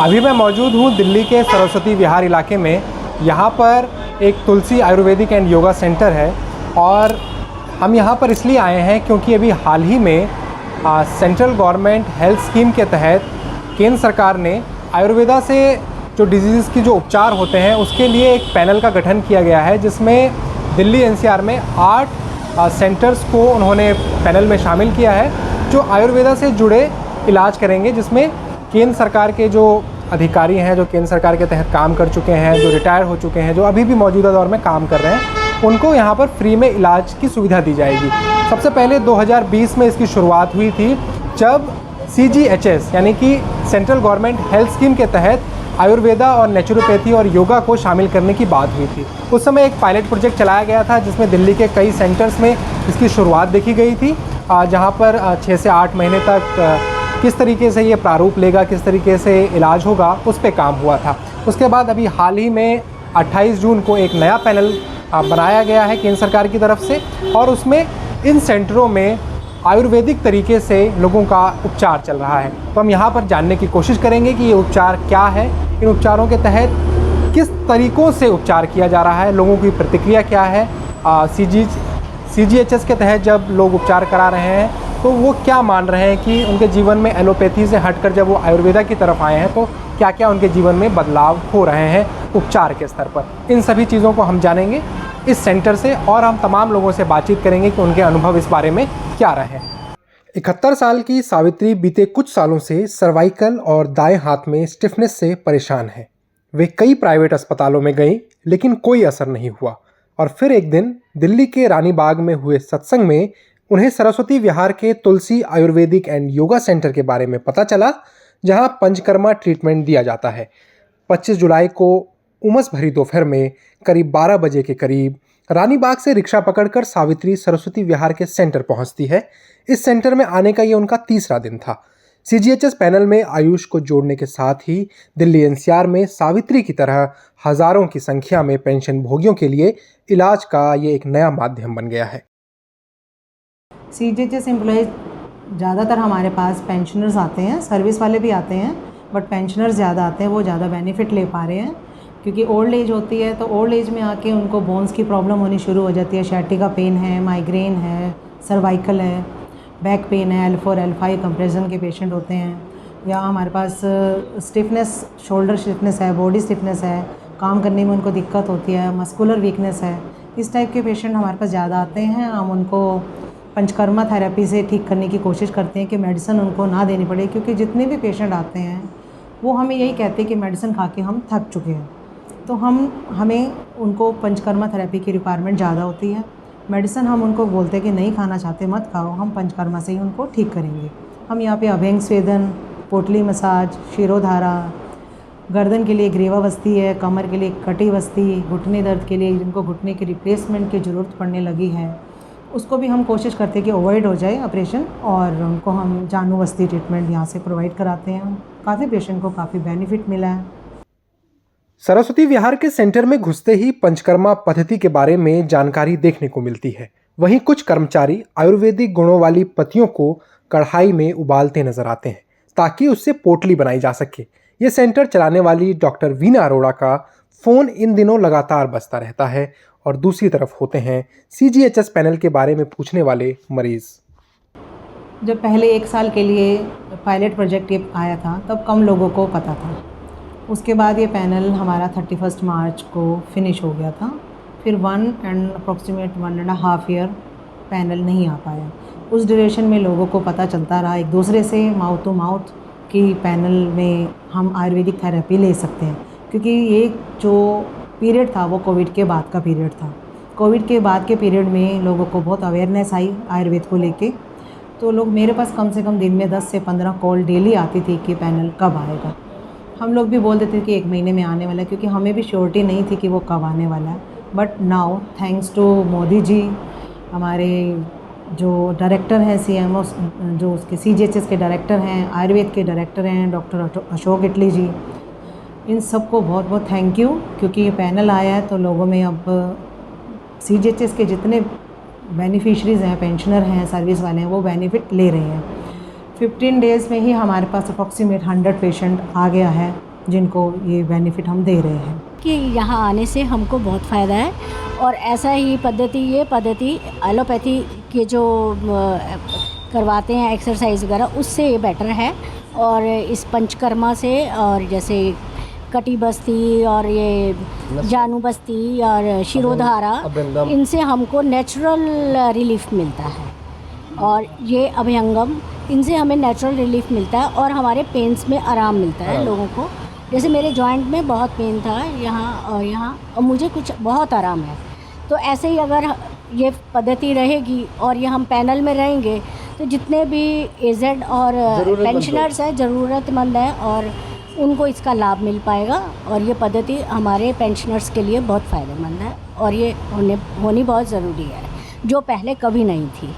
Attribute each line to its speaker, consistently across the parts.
Speaker 1: अभी मैं मौजूद हूँ दिल्ली के सरस्वती विहार इलाके में। यहाँ पर एक तुलसी आयुर्वेदिक एंड योगा सेंटर है और हम यहाँ पर इसलिए आए हैं क्योंकि अभी हाल ही में सेंट्रल गवर्नमेंट हेल्थ स्कीम के तहत केंद्र सरकार ने आयुर्वेदा से जो डिजीज़ की जो उपचार होते हैं उसके लिए एक पैनल का गठन किया गया है, जिसमें दिल्ली एनसीआर में 8 सेंटर्स को उन्होंने पैनल में शामिल किया है जो आयुर्वेदा से जुड़े इलाज करेंगे, जिसमें केंद्र सरकार के जो अधिकारी हैं, जो केंद्र सरकार के तहत काम कर चुके हैं, जो रिटायर हो चुके हैं, जो अभी भी मौजूदा दौर में काम कर रहे हैं, उनको यहाँ पर फ्री में इलाज की सुविधा दी जाएगी। सबसे पहले 2020 में इसकी शुरुआत हुई थी, जब CGHS यानी कि सेंट्रल गवर्नमेंट हेल्थ स्कीम के तहत आयुर्वेदा और नेचुरोपैथी और योगा को शामिल करने की बात हुई थी। उस समय एक पायलट प्रोजेक्ट चलाया गया था जिसमें दिल्ली के कई सेंटर्स में इसकी शुरुआत देखी गई थी, जहाँ पर 6 से 8 महीने तक किस तरीके से ये प्रारूप लेगा, किस तरीके से इलाज होगा, उस पे काम हुआ था। उसके बाद अभी हाल ही में 28 जून को एक नया पैनल बनाया गया है केंद्र सरकार की तरफ से, और उसमें इन सेंटरों में आयुर्वेदिक तरीके से लोगों का उपचार चल रहा है। तो हम यहाँ पर जानने की कोशिश करेंगे कि ये उपचार क्या है, इन उपचारों के तहत किस तरीक़ों से उपचार किया जा रहा है, लोगों की प्रतिक्रिया क्या है। CGHS के तहत जब लोग उपचार करा रहे हैं तो वो क्या मान रहे हैं कि उनके जीवन में एलोपैथी से हटकर जब वो आयुर्वेदा की तरफ आए हैं तो क्या क्या उनके जीवन में बदलाव हो रहे हैं उपचार के स्तर पर। इन सभी चीज़ों को हम जानेंगे इस सेंटर से, और हम तमाम लोगों से बातचीत करेंगे कि उनके अनुभव इस बारे में क्या रहे हैं। 71 साल की सावित्री बीते कुछ सालों से सर्वाइकल और दाएं हाथ में स्टिफनेस से परेशान है। वे कई प्राइवेट अस्पतालों में गईं, लेकिन कोई असर नहीं हुआ। और फिर एक दिन दिल्ली के रानी बाग में हुए सत्संग में उन्हें सरस्वती विहार के तुलसी आयुर्वेदिक एंड योगा सेंटर के बारे में पता चला, जहां पंचकर्मा ट्रीटमेंट दिया जाता है। 25 जुलाई को उमस भरी दोपहर में करीब 12 बजे के करीब रानी बाग से रिक्शा पकड़कर सावित्री सरस्वती विहार के सेंटर पहुंचती है। इस सेंटर में आने का ये उनका तीसरा दिन था। CGHS पैनल में आयुष को जोड़ने के साथ ही दिल्ली NCR में सावित्री की तरह हजारों की संख्या में पेंशन भोगियों के लिए इलाज का ये एक नया माध्यम बन गया है।
Speaker 2: CGHS एम्प्लॉयज़ ज़्यादातर हमारे पास पेंशनर्स आते हैं, सर्विस वाले भी आते हैं, बट पेंशनर्स ज़्यादा आते हैं, वो ज़्यादा बेनिफिट ले पा रहे हैं क्योंकि ओल्ड एज होती है। तो ओल्ड एज में आके उनको बोन्स की प्रॉब्लम होनी शुरू हो जाती है। शैटिका पेन है, माइग्रेन है, सर्वाइकल है, बैक पेन है, L4 L5 कंप्रेशन के पेशेंट होते हैं, या हमारे पास स्टिफनेस, शोल्डर स्टिफनेस है, बॉडी स्टिफनेस है, काम करने में उनको दिक्कत होती है, मस्कुलर वीकनेस है। इस टाइप के पेशेंट हमारे पास ज़्यादा आते हैं। हम उनको पंचकर्मा थेरेपी से ठीक करने की कोशिश करते हैं कि मेडिसिन उनको ना देनी पड़े, क्योंकि जितने भी पेशेंट आते हैं वो हमें यही कहते हैं कि मेडिसिन खा के हम थक चुके हैं। तो हमें उनको पंचकर्मा थेरेपी की रिक्वायरमेंट ज़्यादा होती है। मेडिसिन हम उनको बोलते हैं कि नहीं खाना चाहते मत खाओ, हम पंचकर्मा से ही उनको ठीक करेंगे। हम यहाँ पे अभ्यंग स्वेदन, पोटली मसाज, शिरोधारा, गर्दन के लिए ग्रीवावस्थी है, कमर के लिए कटिवस्थी, घुटने दर्द के लिए जिनको घुटने की रिप्लेसमेंट की ज़रूरत पड़ने लगी है, उसको भी हम कोशिश करते हैं कि अवॉइड हो जाए ऑपरेशन, और उनको हम जानुवस्थी ट्रीटमेंट यहाँ से प्रोवाइड कराते हैं। काफ़ी पेशेंट को काफ़ी बेनिफिट मिला है।
Speaker 1: सरस्वती विहार के सेंटर में घुसते ही पंचकर्मा पद्धति के बारे में जानकारी देखने को मिलती है। वहीं कुछ कर्मचारी आयुर्वेदिक गुणों वाली पत्तियों को कढ़ाई में उबालते नजर आते हैं ताकि उससे पोटली बनाई जा सके। ये सेंटर चलाने वाली डॉक्टर वीना अरोड़ा का फ़ोन इन दिनों लगातार बजता रहता है, और दूसरी तरफ होते हैं CGHS पैनल के बारे में पूछने वाले मरीज़।
Speaker 2: जब पहले 1 साल के लिए पायलट प्रोजेक्ट ये आया था तब कम लोगों को पता था। उसके बाद ये पैनल हमारा 31 मार्च को फिनिश हो गया था। फिर 1.5 ईयर पैनल नहीं आ पाया। उस ड्यूरेशन में लोगों को पता चलता रहा एक दूसरे से, माउथ टू माउथ, कि पैनल में हम आयुर्वेदिक थेरेपी ले सकते हैं, क्योंकि ये जो पीरियड था वो कोविड के बाद का पीरियड था। कोविड के बाद के पीरियड में लोगों को बहुत अवेयरनेस आई आयुर्वेद को लेके, तो लोग मेरे पास कम से कम दिन में 10 से 15 कॉल डेली आती थी कि पैनल कब आएगा। हम लोग भी बोल देते थे कि 1 महीने में आने वाला है, क्योंकि हमें भी श्योरिटी नहीं थी कि वो कब आने वाला है। But now thanks to Modi ji, हमारे जो डायरेक्टर हैं CMO, जो उसके CGHS के डायरेक्टर हैं, आयुर्वेद के डायरेक्टर हैं डॉक्टर अशोक इटली जी, इन सबको बहुत बहुत थैंक यू, क्योंकि ये पैनल आया है तो लोगों में अब CGHS के जितने बेनिफिशरीज़ हैं, पेंशनर हैं, सर्विस वाले हैं, वो बेनिफिट ले रहे हैं। 15 डेज़ में ही हमारे पास अप्रॉक्सीमेट 100 पेशेंट आ गया है जिनको ये बेनिफिट हम दे रहे हैं
Speaker 3: कि यहाँ आने से हमको बहुत फ़ायदा है। और ऐसा ही ये पद्धति एलोपैथी के जो करवाते हैं एक्सरसाइज वगैरह, उससे ये बेटर है। और इस पंचकर्मा से, और जैसे कटी बस्ती और ये जानू बस्ती और शिरोधारा, इनसे हमको नेचुरल रिलीफ मिलता है। और ये अभ्यंगम, इनसे हमें नेचुरल रिलीफ मिलता है और हमारे पेन्स में आराम मिलता है लोगों को। जैसे मेरे जॉइंट में बहुत पेन था यहाँ और मुझे कुछ बहुत आराम है। तो ऐसे ही अगर ये पद्धति रहेगी और ये हम पैनल में रहेंगे तो जितने भी एजेड और पेंशनर्स हैं, ज़रूरतमंद हैं, और उनको इसका लाभ मिल पाएगा। और ये पद्धति हमारे पेंशनर्स के लिए बहुत फ़ायदेमंद है और ये होनी बहुत ज़रूरी है, जो पहले कभी नहीं थी।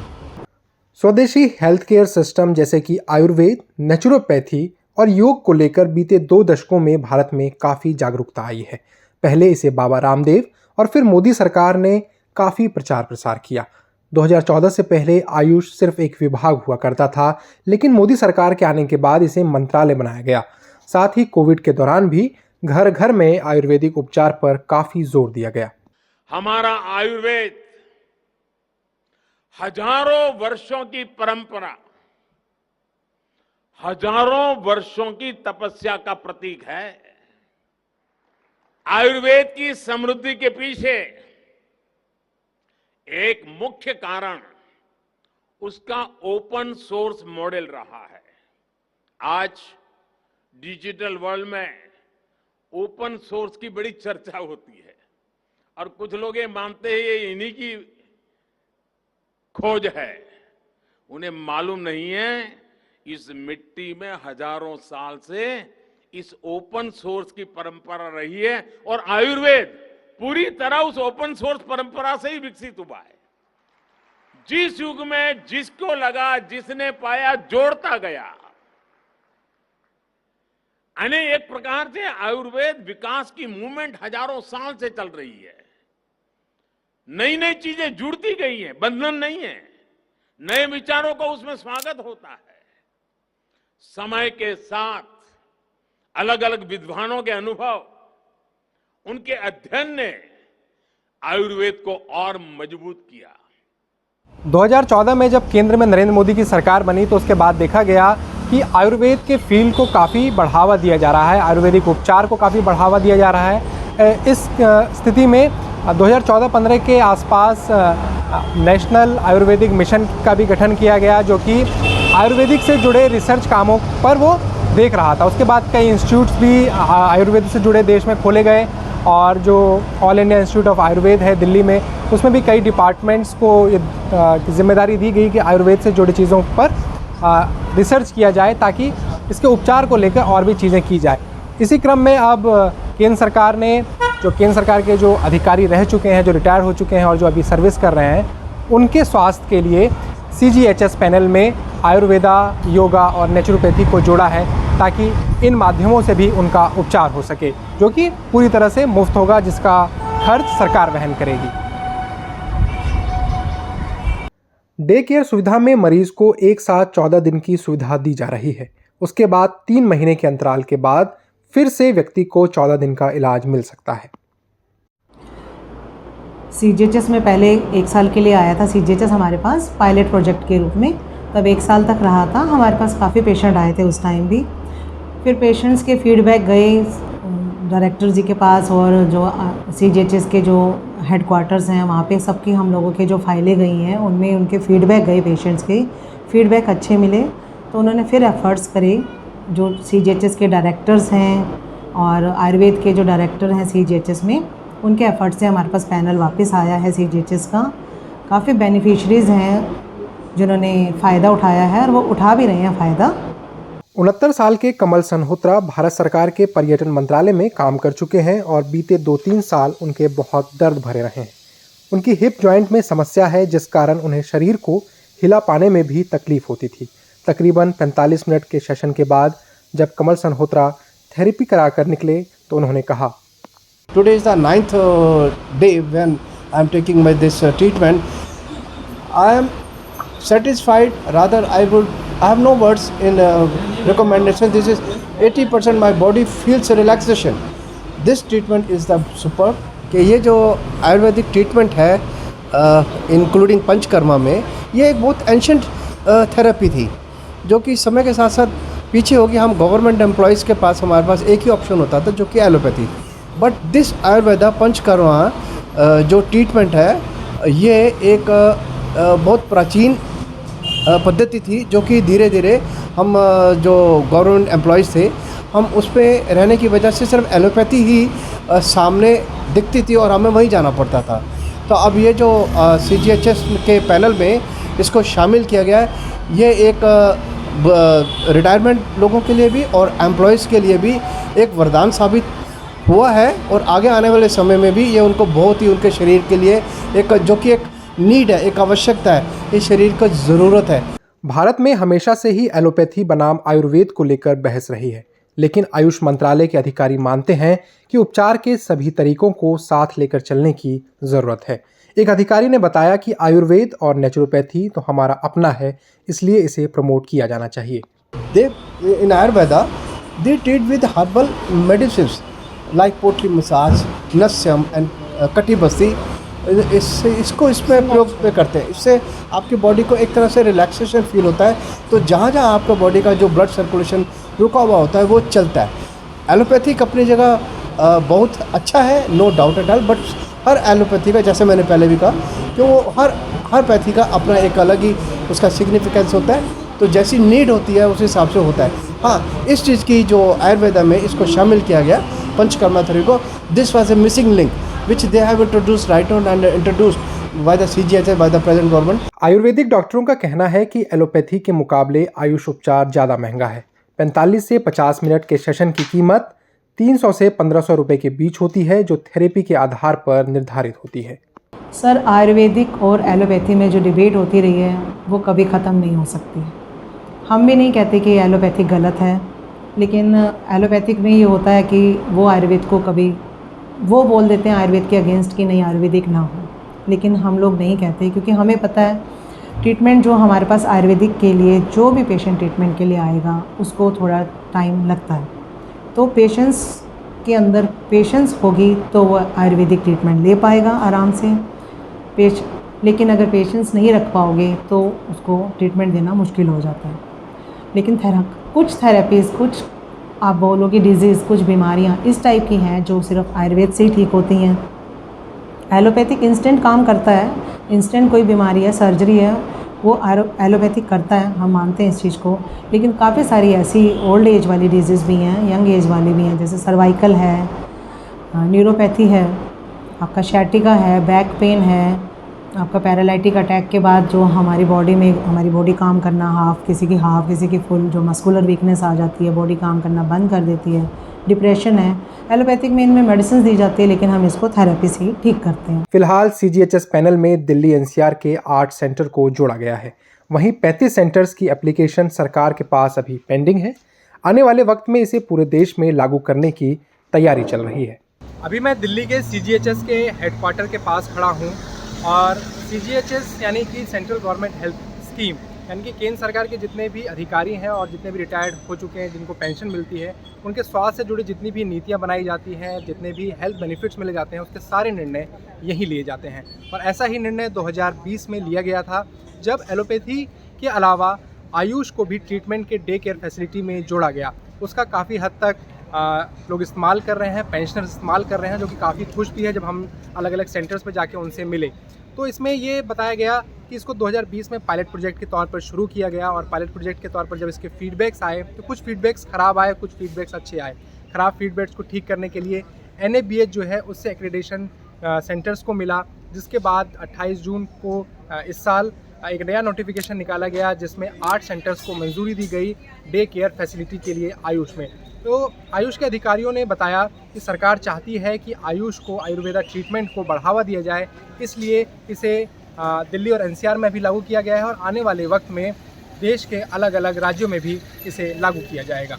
Speaker 1: स्वदेशी हेल्थ केयर सिस्टम जैसे कि आयुर्वेद, नेचुरोपैथी और योग को लेकर बीते 2 दशकों में भारत में काफ़ी जागरूकता आई है। पहले इसे बाबा रामदेव और फिर मोदी सरकार ने काफ़ी प्रचार प्रसार किया। 2014 से पहले आयुष सिर्फ एक विभाग हुआ करता था, लेकिन मोदी सरकार के आने के बाद इसे मंत्रालय बनाया गया। साथ ही कोविड के दौरान भी घर घर में आयुर्वेदिक उपचार पर काफ़ी जोर दिया गया।
Speaker 4: हमारा आयुर्वेद हजारों वर्षों की परंपरा, हजारों वर्षों की तपस्या का प्रतीक है। आयुर्वेद की समृद्धि के पीछे एक मुख्य कारण उसका ओपन सोर्स मॉडल रहा है। आज डिजिटल वर्ल्ड में ओपन सोर्स की बड़ी चर्चा होती है और कुछ लोग ये मानते हैं ये इन्हीं की खोज है। उन्हें मालूम नहीं है इस मिट्टी में हजारों साल से इस ओपन सोर्स की परंपरा रही है और आयुर्वेद पूरी तरह उस ओपन सोर्स परंपरा से ही विकसित हुआ है। जिस युग में जिसको लगा, जिसने पाया, जोड़ता गया। यानी एक प्रकार से आयुर्वेद विकास की मूवमेंट हजारों साल से चल रही है। नई नई चीजें जुड़ती गई हैं, बंधन नहीं है। नए विचारों को उसमें स्वागत होता है। समय के साथ अलग अलग विद्वानों के अनुभव, उनके अध्ययन ने आयुर्वेद को और मजबूत किया।
Speaker 1: 2014 में जब केंद्र में नरेंद्र मोदी की सरकार बनी तो उसके बाद देखा गया कि आयुर्वेद के फील्ड को काफ़ी बढ़ावा दिया जा रहा है, आयुर्वेदिक उपचार को काफ़ी बढ़ावा दिया जा रहा है। इस स्थिति में 2014-15 के आसपास नेशनल आयुर्वेदिक मिशन का भी गठन किया गया, जो कि आयुर्वेदिक से जुड़े रिसर्च कामों पर वो देख रहा था। उसके बाद कई इंस्टीट्यूट्स भी आयुर्वेद से जुड़े देश में खोले गए और जो all India institute of Ayurveda है दिल्ली में, उसमें भी कई डिपार्टमेंट्स को जिम्मेदारी दी गई कि आयुर्वेद से जुड़ी चीज़ों पर रिसर्च किया जाए ताकि इसके उपचार को लेकर और भी चीज़ें की जाए। इसी क्रम में अब केंद्र सरकार के जो अधिकारी रह चुके हैं, जो रिटायर हो चुके हैं और जो अभी सर्विस कर रहे हैं, उनके स्वास्थ्य के लिए CGHS पैनल में आयुर्वेदा, योगा और नेचुरोपैथी को जोड़ा है ताकि इन माध्यमों से भी उनका उपचार हो सके, जो कि पूरी तरह से मुफ्त होगा, जिसका खर्च सरकार वहन करेगी। डे केयर सुविधा में मरीज को एक साथ 14 दिन की सुविधा दी जा रही है। उसके बाद 3 महीने के अंतराल के बाद फिर से व्यक्ति को 14 दिन का इलाज मिल सकता है।
Speaker 2: CGHS में पहले 1 साल के लिए आया था CGHS हमारे पास पायलट प्रोजेक्ट के रूप में, तब 1 साल तक रहा था। हमारे पास काफ़ी पेशेंट आए थे उस टाइम भी। फिर पेशेंट्स के फीडबैक गए डायरेक्टर जी के पास और जो CGHS के जो हेडक्वार्टर्स हैं वहाँ पे सबकी हम लोगों के जो फाइलें गई हैं उनमें उनके फीडबैक गए, पेशेंट्स के फीडबैक अच्छे मिले तो उन्होंने फिर एफर्ट्स करे। जो CGHS के डायरेक्टर्स हैं और आयुर्वेद के जो डायरेक्टर हैं CGHS में, उनके एफर्ट से हमारे पास पैनल वापस आया है CGHS का। काफ़ी बेनिफिशरीज़ हैं जिन्होंने फ़ायदा उठाया है और वो उठा भी रहे हैं फ़ायदा।
Speaker 1: 69 साल के कमल सनहोत्रा भारत सरकार के पर्यटन मंत्रालय में काम कर चुके हैं और बीते 2-3 साल उनके बहुत दर्द भरे रहे हैं। उनकी हिप जॉइंट में समस्या है, जिस कारण उन्हें शरीर को हिला पाने में भी तकलीफ होती थी। तकरीबन 45 मिनट के सेशन के बाद जब कमल सनहोत्रा थेरेपी कराकर निकले तो उन्होंने कहा,
Speaker 5: Today is the 9th day when I am taking this treatment. I am satisfied, rather I would I have no words in recommendation. This is 80% my body feels relaxation. This treatment is the superb. कि ये जो Ayurvedic treatment है including panchakarma में, ये एक बहुत ancient therapy थी जो कि समय के साथ साथ पीछे होगी। हम गवर्नमेंट एम्प्लॉयज़ के पास हमारे पास एक ही ऑप्शन होता था जो कि allopathy. But this Ayurveda panchakarma जो ट्रीटमेंट है ये एक बहुत प्राचीन पद्धति थी जो कि धीरे धीरे हम जो गवर्नमेंट एम्प्लॉयज़ थे हम उस पर रहने की वजह से सिर्फ एलोपैथी ही सामने दिखती थी और हमें वहीं जाना पड़ता था। तो अब ये जो CGHS के पैनल में इसको शामिल किया गया है, ये एक रिटायरमेंट लोगों के लिए भी और एम्प्लॉयज़ के लिए भी एक वरदान साबित हुआ है और आगे आने वाले समय में भी ये उनको बहुत ही उनके शरीर के लिए एक जो कि एक नीड है, एक आवश्यकता है, इस शरीर को ज़रूरत है।
Speaker 1: भारत में हमेशा से ही एलोपैथी बनाम आयुर्वेद को लेकर बहस रही है, लेकिन आयुष मंत्रालय के अधिकारी मानते हैं कि उपचार के सभी तरीकों को साथ लेकर चलने की ज़रूरत है। एक अधिकारी ने बताया कि आयुर्वेद और नेचुरोपैथी तो हमारा अपना है, इसलिए इसे प्रमोट किया जाना चाहिए।
Speaker 5: In Ayurveda, they treat with herbal medicines like पोटली मसाज, नस्यम एंड कटी बस्ती। इसको इसमें प्रयोग पे करते हैं, इससे आपकी बॉडी को एक तरह से रिलैक्सेशन फील होता है। तो जहाँ जहाँ आपका बॉडी का जो ब्लड सर्कुलेशन रुका हुआ होता है वो चलता है। एलोपैथिक अपनी जगह बहुत अच्छा है, no doubt at all, but हर एलोपैथी का, जैसे मैंने पहले भी कहा, कि वो हर पैथी का अपना एक अलग ही उसका सिग्निफिकेंस होता है। तो जैसी नीड होती है उस हिसाब से होता है। हाँ, इस चीज़ की जो आयुर्वेदा में इसको शामिल किया गया पंचकर्मा थेरेपी को, this was a missing link which they have introduced right on and introduced by the CGHS, by the present government.
Speaker 1: Ayurvedic डॉक्टरों का कहना है कि एलोपैथी के मुकाबले आयुष उपचार ज़्यादा महंगा है। 45 से 50 मिनट के सेशन की कीमत 300 से 1500 रुपए के बीच होती है, जो थेरेपी के आधार पर निर्धारित होती है।
Speaker 2: सर, आयुर्वेदिक और एलोपैथी में जो डिबेट होती रही है वो कभी ख़त्म नहीं हो सकती। हम भी नहीं कहते कि एलोपैथिक गलत है, लेकिन एलोपैथिक में ये होता है कि वो आयुर्वेद को कभी वो बोल देते हैं आयुर्वेद के अगेंस्ट कि नहीं आयुर्वेदिक ना हो, लेकिन हम लोग नहीं कहते क्योंकि हमें पता है ट्रीटमेंट जो हमारे पास आयुर्वेदिक के लिए जो भी पेशेंट ट्रीटमेंट के लिए आएगा उसको थोड़ा टाइम लगता है। तो पेशेंस के अंदर पेशेंस होगी तो वो आयुर्वेदिक ट्रीटमेंट ले पाएगा आराम से। लेकिन अगर पेशेंस नहीं रख पाओगे तो उसको ट्रीटमेंट देना मुश्किल हो जाता है। लेकिन कुछ थेरेपीज़, कुछ आप बोलोगे डिजीज़, कुछ बीमारियां इस टाइप की हैं जो सिर्फ आयुर्वेद से ही ठीक होती हैं। एलोपैथिक इंस्टेंट काम करता है, इंस्टेंट कोई बीमारी है, सर्जरी है, वो एलोपैथिक करता है, हम मानते हैं इस चीज़ को। लेकिन काफ़ी सारी ऐसी ओल्ड एज वाली डिजीज़ भी हैं, यंग एज वाली भी हैं, जैसे सर्वाइकल है, न्यूरोपैथी है, आपका शैटिका है, बैक पेन है, आपका पैरालाइटिक अटैक के बाद जो हमारी बॉडी में हमारी बॉडी काम करना हाफ किसी की फुल, जो मस्कुलर वीकनेस आ जाती है, बॉडी काम करना बंद कर देती है, डिप्रेशन है। एलोपैथिक में इनमें मेडिसिन दी जाती है, लेकिन हम इसको थेरेपी से ही ठीक करते हैं।
Speaker 1: फिलहाल CGHS पैनल में दिल्ली NCR के 8 सेंटर को जोड़ा गया है। वहीं 35 सेंटर्स की एप्लीकेशन सरकार के पास अभी पेंडिंग है। आने वाले वक्त में इसे पूरे देश में लागू करने की तैयारी चल रही है। अभी मैं दिल्ली के CGHS के हेडक्वार्टर के पास खड़ा हूँ और CGHS यानी कि सेंट्रल गवर्नमेंट हेल्थ स्कीम, यानी कि केंद्र सरकार के जितने भी अधिकारी हैं और जितने भी रिटायर्ड हो चुके हैं जिनको पेंशन मिलती है, उनके स्वास्थ्य से जुड़ी जितनी भी नीतियां बनाई जाती हैं, जितने भी हेल्थ बेनिफिट्स मिले जाते हैं, उसके सारे निर्णय यहीं लिए जाते हैं। और ऐसा ही निर्णय 2020 में लिया गया था, जब एलोपैथी के अलावा आयुष को भी ट्रीटमेंट के डे केयर फैसिलिटी में जोड़ा गया। उसका काफ़ी हद तक लोग इस्तेमाल कर रहे हैं, पेंशनर्स इस्तेमाल कर रहे हैं, जो कि काफ़ी खुश भी है जब हम अलग अलग सेंटर्स पर जाके उनसे मिले। तो इसमें ये बताया गया कि इसको 2020 में पायलट प्रोजेक्ट के तौर पर शुरू किया गया और पायलट प्रोजेक्ट के तौर पर जब इसके फीडबैक्स आए तो कुछ फीडबैक्स ख़राब आए, कुछ फीडबैक्स अच्छे आए। ख़राब फीडबैक्स को ठीक करने के लिए NABH जो है उससे एक्रेडिटेशन सेंटर्स को मिला, जिसके बाद 28 जून को इस साल एक नया नोटिफिकेशन निकाला गया जिसमें 8 सेंटर्स को मंजूरी दी गई डे केयर फैसिलिटी के लिए आयुष में। तो आयुष के अधिकारियों ने बताया कि सरकार चाहती है कि आयुष को, आयुर्वेदा ट्रीटमेंट को बढ़ावा दिया जाए, इसलिए इसे दिल्ली और NCR में भी लागू किया गया है और आने वाले वक्त में देश के अलग अलग राज्यों में भी इसे लागू किया जाएगा।